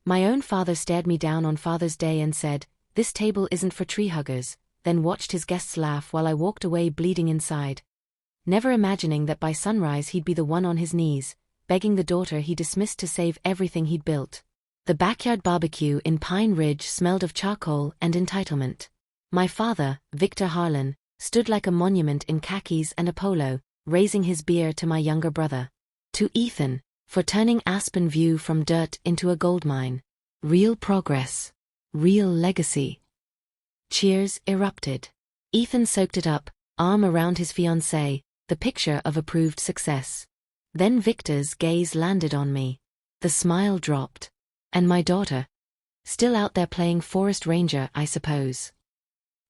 My own father stared me down on Father's Day and said, "This table isn't for tree huggers," then watched his guests laugh while I walked away bleeding inside. Never imagining that by sunrise he'd be the one on his knees, begging the daughter he dismissed to save everything he'd built. The backyard barbecue in Pine Ridge smelled of charcoal and entitlement. My father, Victor Harlan, stood like a monument in khakis and a polo, raising his beer to my younger brother. To Ethan, for turning Aspen View from dirt into a gold mine. Real progress. Real legacy. Cheers erupted. Ethan soaked it up, arm around his fiancée, the picture of approved success. Then Victor's gaze landed on me. The smile dropped. And my daughter? Still out there playing forest ranger, I suppose.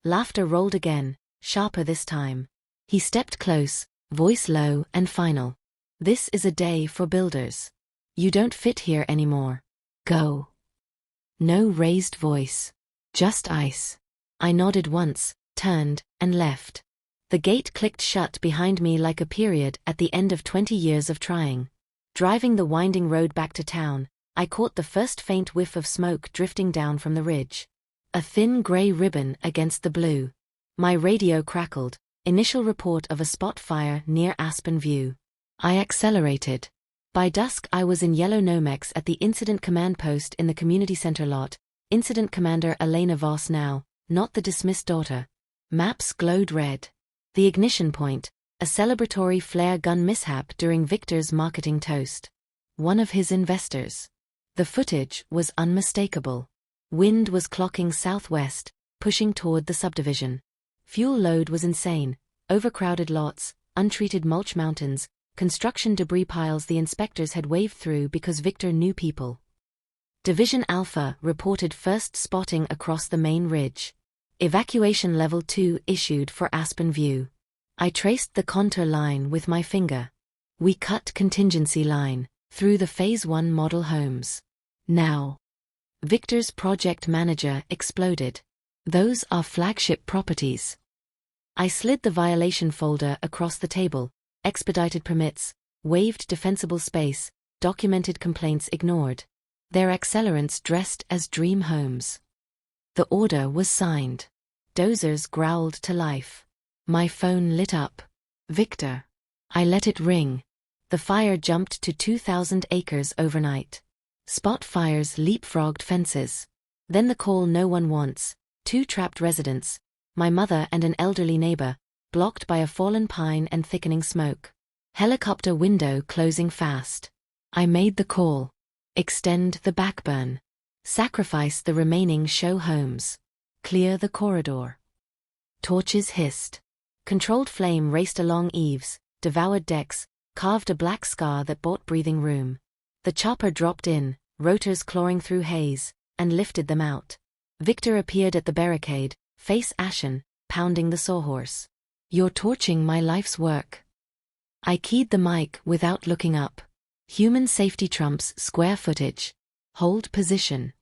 Laughter rolled again, sharper this time. He stepped close, voice low and final. "This is a day for builders. You don't fit here anymore. Go." No raised voice. Just ice. I nodded once, turned, and left. The gate clicked shut behind me like a period at the end of 20 years of trying. Driving the winding road back to town, I caught the first faint whiff of smoke drifting down from the ridge. A thin gray ribbon against the blue. My radio crackled, initial report of a spot fire near Aspen View. I accelerated. By dusk I was in yellow Nomex at the Incident Command Post in the Community Center lot. Incident Commander Elena Voss now, not the dismissed daughter. Maps glowed red. The ignition point, a celebratory flare gun mishap during Victor's marketing toast. One of his investors. The footage was unmistakable. Wind was clocking southwest, pushing toward the subdivision. Fuel load was insane, overcrowded lots, untreated mulch mountains, construction debris piles the inspectors had waved through because Victor knew people. Division Alpha reported first spotting across the main ridge. Evacuation Level 2 issued for Aspen View. I traced the contour line with my finger. We cut contingency line through the Phase 1 model homes. Now. Victor's project manager exploded. "Those are flagship properties." I slid the violation folder across the table. Expedited permits, waived defensible space, documented complaints ignored. Their accelerants dressed as dream homes. The order was signed. Dozers growled to life. My phone lit up. Victor. I let it ring. The fire jumped to 2,000 acres overnight. Spot fires leapfrogged fences. Then the call no one wants. 2 trapped residents, my mother and an elderly neighbor, blocked by a fallen pine and thickening smoke. Helicopter window closing fast. I made the call. Extend the backburn. Sacrifice the remaining show homes. Clear the corridor. Torches hissed. Controlled flame raced along eaves, devoured decks, carved a black scar that bought breathing room. The chopper dropped in, rotors clawing through haze, and lifted them out. Victor appeared at the barricade, face ashen, pounding the sawhorse. "You're torching my life's work." I keyed the mic without looking up. Human safety trumps square footage. Hold position.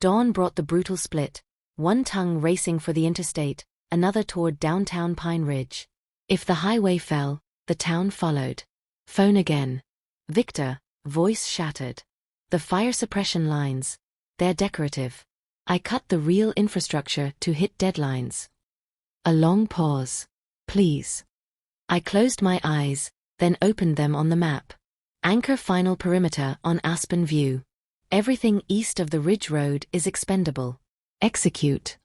Dawn brought the brutal split, one tongue racing for the interstate, another toward downtown Pine Ridge. If the highway fell, the town followed. Phone again. Victor, voice shattered. The fire suppression lines. They're decorative. I cut the real infrastructure to hit deadlines. A long pause. Please. I closed my eyes, then opened them on the map. Anchor final perimeter on Aspen View. Everything east of the Ridge Road is expendable. Execute.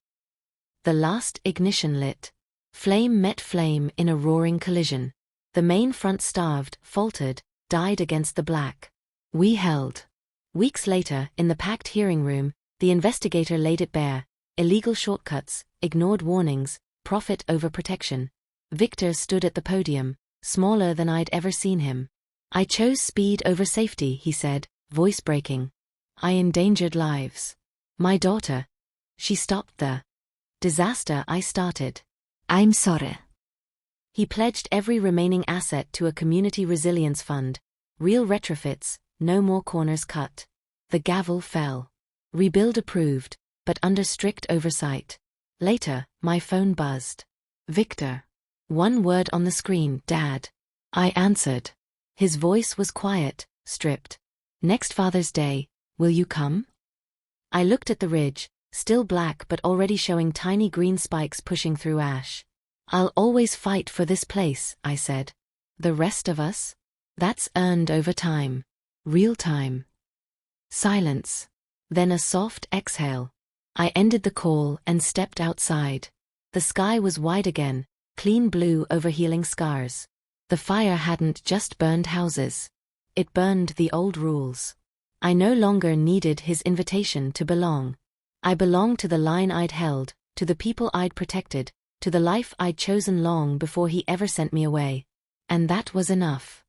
The last ignition lit. Flame met flame in a roaring collision. The main front starved, faltered, died against the black. We held. Weeks later, in the packed hearing room, the investigator laid it bare. Illegal shortcuts, ignored warnings, profit over protection. Victor stood at the podium, smaller than I'd ever seen him. "I chose speed over safety," he said, voice breaking. "I endangered lives. My daughter." She stopped the disaster I started. "I'm sorry." He pledged every remaining asset to a community resilience fund. Real retrofits, no more corners cut. The gavel fell. Rebuild approved, but under strict oversight. Later, my phone buzzed. "Victor." One word on the screen, "Dad." I answered. His voice was quiet, stripped. "Next Father's Day, will you come?" I looked at the ridge, still black but already showing tiny green spikes pushing through ash. I'll always fight for this place, I said. The rest of us? That's earned over time. Real time. Silence. Then a soft exhale. I ended the call and stepped outside. The sky was wide again, clean blue over healing scars. The fire hadn't just burned houses. It burned the old rules. I no longer needed his invitation to belong. I belonged to the line I'd held, to the people I'd protected, to the life I'd chosen long before he ever sent me away. And that was enough.